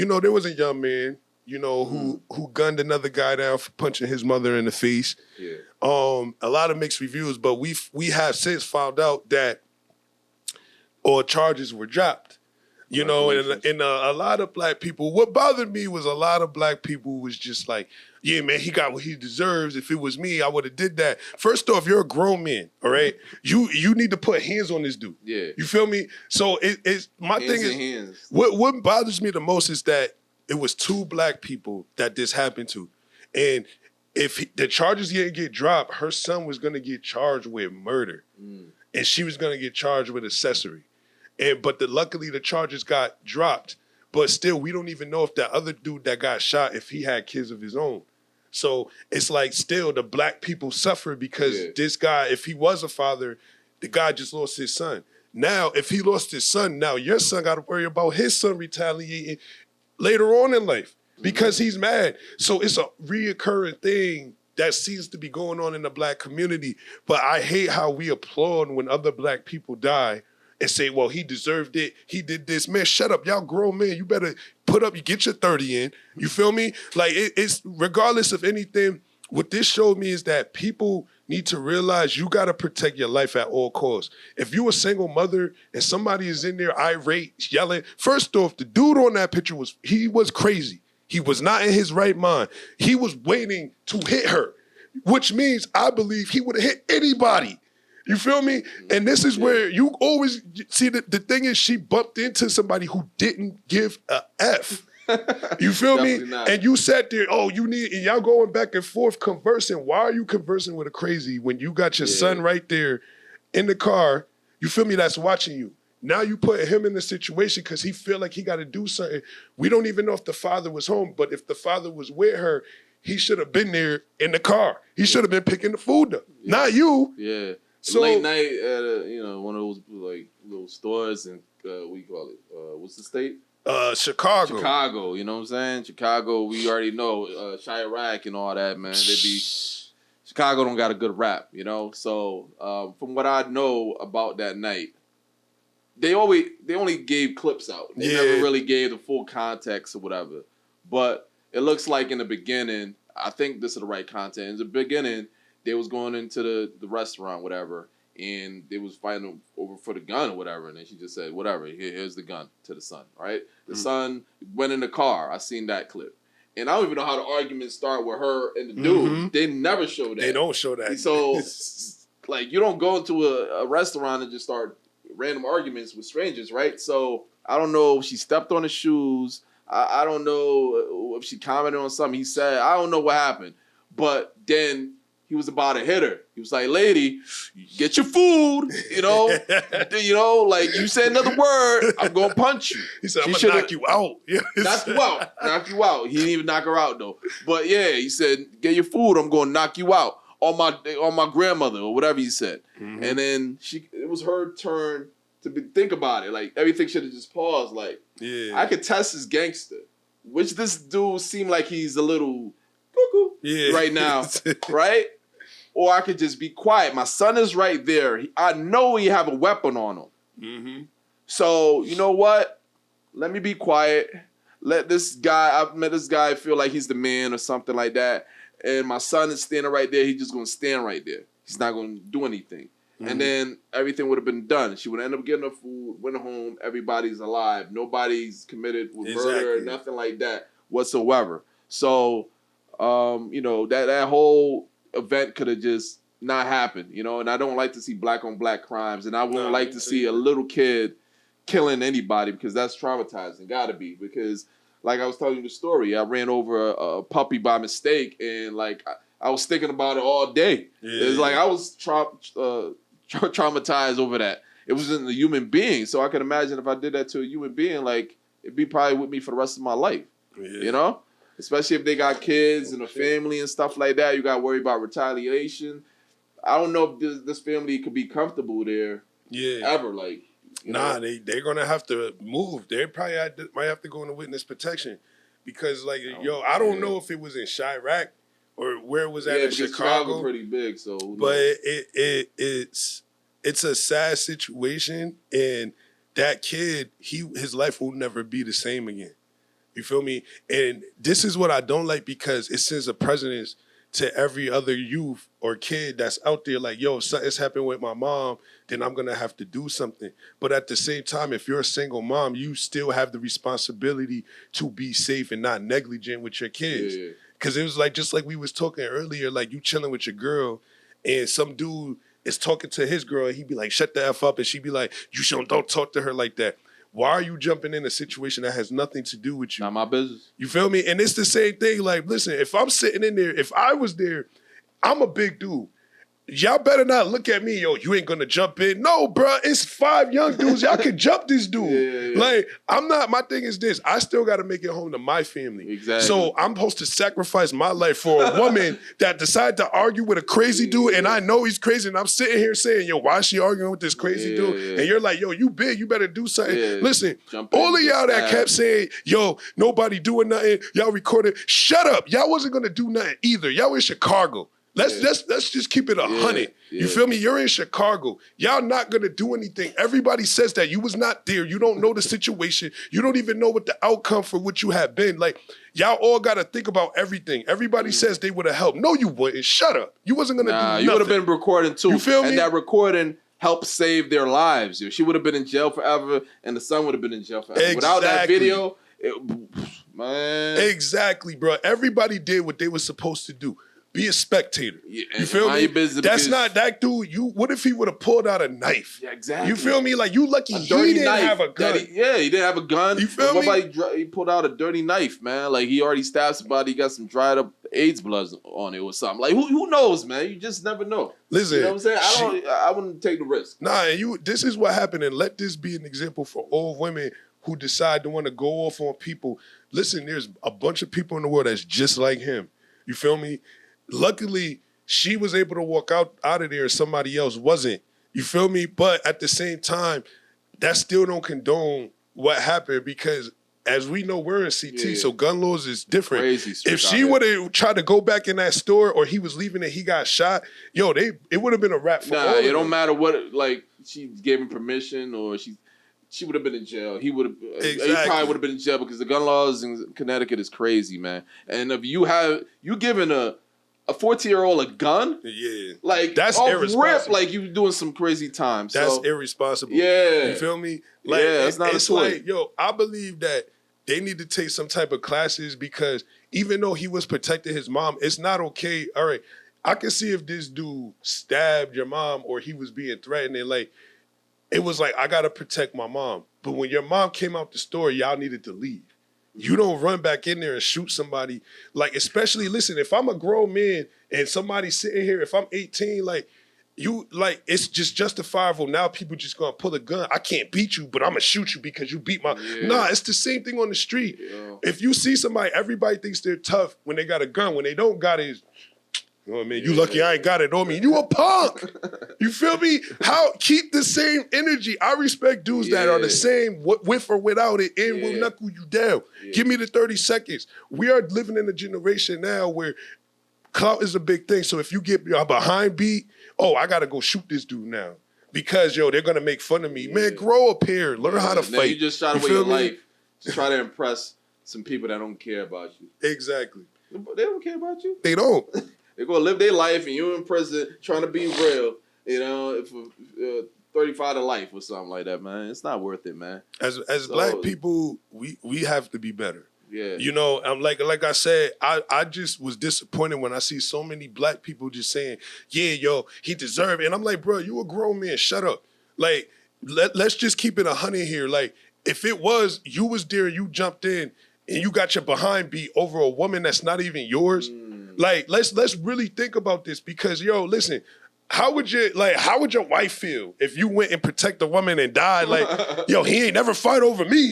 there was a young man, who gunned another guy down for punching his mother in the face. Yeah. A lot of mixed reviews, but we have since found out that all charges were dropped. And a lot of black people, what bothered me was a lot of black people was just like, yeah, man, he got what he deserves. If it was me, I would have did that. First off, you're a grown man, all right? You need to put hands on this dude. Yeah. You feel me? So it's my thing is, what bothers me the most is that it was 2 black people that this happened to. And if the charges didn't get dropped, her son was going to get charged with murder. And she was going to get charged with accessory. But luckily the charges got dropped. But still, we don't even know if that other dude that got shot, if he had kids of his own. So it's like still the black people suffer because this guy, if he was a father, the guy just lost his son. Now, if he lost his son, now your son got to worry about his son retaliating later on in life because he's mad. So it's a reoccurring thing that seems to be going on in the black community. But I hate how we applaud when other black people die and say, well, he deserved it. He did this. Man, shut up. Y'all grown men. You better you get your 30 in. You feel me? Like, it's regardless of anything, what this showed me is that people need to realize you got to protect your life at all costs. If you a single mother and somebody is in there irate, yelling, first off, the dude on that picture was crazy. He was not in his right mind. He was waiting to hit her, which means I believe he would have hit anybody. You feel me? And this is where you always see the thing is she bumped into somebody who didn't give a F. You feel me? Not. And you sat there, and y'all going back and forth conversing. Why are you conversing with a crazy when you got your son right there in the car, you feel me, that's watching you? Now you put him in the situation because he feel like he got to do something. We don't even know if the father was home, but if the father was with her, he should have been there in the car. He should have been picking the food up, not you. Yeah. So late night at one of those like little stores and what do you call it? What's the state? Chicago. Chicago, you know what I'm saying? Chicago, we already know Chirac and all that, man. Chicago don't got a good rap, So from what I know about that night, they only gave clips out. They never really gave the full context or whatever. But it looks like in the beginning, I think this is the right content. In the beginning, they was going into the restaurant, whatever, and they was fighting over for the gun or whatever. And then she just said, whatever, here's the gun to the son, right? The son went in the car. I seen that clip. And I don't even know how the arguments start with her and the dude. They never show that. They don't show that. So, like, you don't go into a restaurant and just start random arguments with strangers, right? So, I don't know if she stepped on his shoes. I don't know if she commented on something he said. I don't know what happened. But then he was about to hit her. He was like, lady, get your food, like you said another word, I'm going to punch you. He said, I'm going to knock you out. Knock you out. He didn't even knock her out, though. But yeah, he said, get your food, I'm going to knock you out. On my grandmother or whatever he said. Mm-hmm. And then it was her turn to think about it. Like, everything should have just paused. Like, I could test this gangster, which this dude seemed like he's a little cuckoo right now, right? Or I could just be quiet. My son is right there. I know he have a weapon on him. Mm-hmm. So, you know what? Let me be quiet. Let this guy, I've met this guy feel like he's the man or something like that. And my son is standing right there. He's just going to stand right there. He's not going to do anything. Mm-hmm. And then everything would have been done. She would end up getting her food, went home. Everybody's alive. Nobody's committed with murder, nothing like that whatsoever. So, that whole event could have just not happened, and I don't like to see black on black crimes, and I wouldn't like to see a little kid killing anybody because that's traumatizing, gotta be, because like I was telling you the story, I ran over a puppy by mistake, and like I was thinking about it all day. It's like I was traumatized over that. It wasn't a human being, so I can imagine if I did that to a human being, like it'd be probably with me for the rest of my life, Especially if they got kids and a family and stuff like that. You got to worry about retaliation. I don't know if this family could be comfortable there ever. Like, they're going to have to move. They probably might have to go into witness protection because, like, I don't know if it was in Chirac or where it was at in Chicago. Pretty big, so. But it's a sad situation, and that kid, his life will never be the same again. You feel me? And this is what I don't like, because it sends a precedence to every other youth or kid that's out there like, yo, if something's happened with my mom, then I'm going to have to do something. But at the same time, if you're a single mom, you still have the responsibility to be safe and not negligent with your kids. Because it was like, just like we was talking earlier, like you chilling with your girl and some dude is talking to his girl and he'd be like, shut the F up. And she'd be like, don't talk to her like that. Why are you jumping in a situation that has nothing to do with you? Not my business. You feel me? And it's the same thing. Like, listen, if I'm sitting in there, if I was there, I'm a big dude. Y'all better not look at me, yo, you ain't gonna jump in. No, bro, it's 5 young dudes. Y'all can jump this dude. Like, I'm not, my thing is this, I still gotta make it home to my family. Exactly. So I'm supposed to sacrifice my life for a woman that decided to argue with a crazy dude, and I know he's crazy, and I'm sitting here saying, yo, why is she arguing with this crazy dude? And you're like, yo, you big, you better do something. Listen, all of y'all that kept saying, yo, nobody doing nothing, y'all recorded, shut up. Y'all wasn't gonna do nothing either. Y'all in Chicago. Let's just keep it 100. You feel me? You're in Chicago. Y'all not gonna do anything. Everybody says that. You was not there. You don't know the situation. You don't even know what the outcome for what you have been. Like, y'all all gotta think about everything. Everybody says they would have helped. No, you wouldn't. Shut up. You wasn't gonna do nothing. You would have been recording too. You feel me? And that recording helped save their lives. She would have been in jail forever, and the son would have been in jail forever. Without that video, man. Exactly, bro. Everybody did what they were supposed to do. Be a spectator. You feel me? That's not that dude. What if he would have pulled out a knife? Yeah, exactly. You feel me? Like, you lucky he didn't have a gun. He didn't have a gun. You feel me? He pulled out a dirty knife, man. Like, he already stabbed somebody. He got some dried up AIDS blood on it or something. Like, who knows, man? You just never know. Listen, you know what I'm saying? I wouldn't take the risk. Nah, this is what happened, and let this be an example for all women who decide to want to go off on people. Listen, there's a bunch of people in the world that's just like him. You feel me? Luckily, she was able to walk out of there and somebody else wasn't. You feel me? But at the same time, that still don't condone what happened, because as we know, we're in CT, so gun laws is different. If she would have tried to go back in that store, or he was leaving and he got shot, yo, it would have been a wrap for all of them. It don't matter what, like, she gave him permission or she would have been in jail. He would have. Exactly. He probably would have been in jail, because the gun laws in Connecticut is crazy, man. And if you giving a 14-year-old a gun, like, that's irresponsible. Like, you doing some crazy time. That's irresponsible. You feel me? Like, it's not a toy. Like, yo, I believe that they need to take some type of classes, because even though he was protecting his mom, it's not okay. All right, I can see if this dude stabbed your mom or he was being threatened, and like, it was like, I gotta protect my mom. But when your mom came out the store, y'all needed to leave. You don't run back in there and shoot somebody. Like, especially, listen, if I'm a grown man and somebody's sitting here, if I'm 18, like, it's just justifiable. Now people just gonna pull a gun. I can't beat you, but I'm gonna shoot you because you beat my... Nah, it's the same thing on the street. If you see somebody, everybody thinks they're tough when they got a gun. When they don't got it, you know what I mean? You lucky I ain't got it on me. You a punk. You feel me? Keep the same energy. I respect dudes that are the same with or without it, and will knuckle you down. Give me the 30 seconds. We are living in a generation now where clout is a big thing. So if you get a behind beat, I got to go shoot this dude now, because, yo, they're going to make fun of me. Man, grow up here. Learn how to fight. You just shot away your life to try to impress some people that don't care about you. Exactly. They don't care about you. They don't. They're going to live their life, and you're in prison trying to be real, you know, for 35 to life or something like that, man. It's not worth it, man. As black people, we have to be better. Yeah. You know, I'm like I said, I just was disappointed when I see so many black people just saying, yeah, yo, he deserved it. And I'm like, bro, you a grown man, shut up. Like, let's just keep it 100 here. Like, if it was, you was there, you jumped in, and you got your behind beat over a woman that's not even yours, like, let's really think about this, because, yo, listen, how would your wife feel if you went and protect a woman and died? Like, yo, he ain't never fight over me.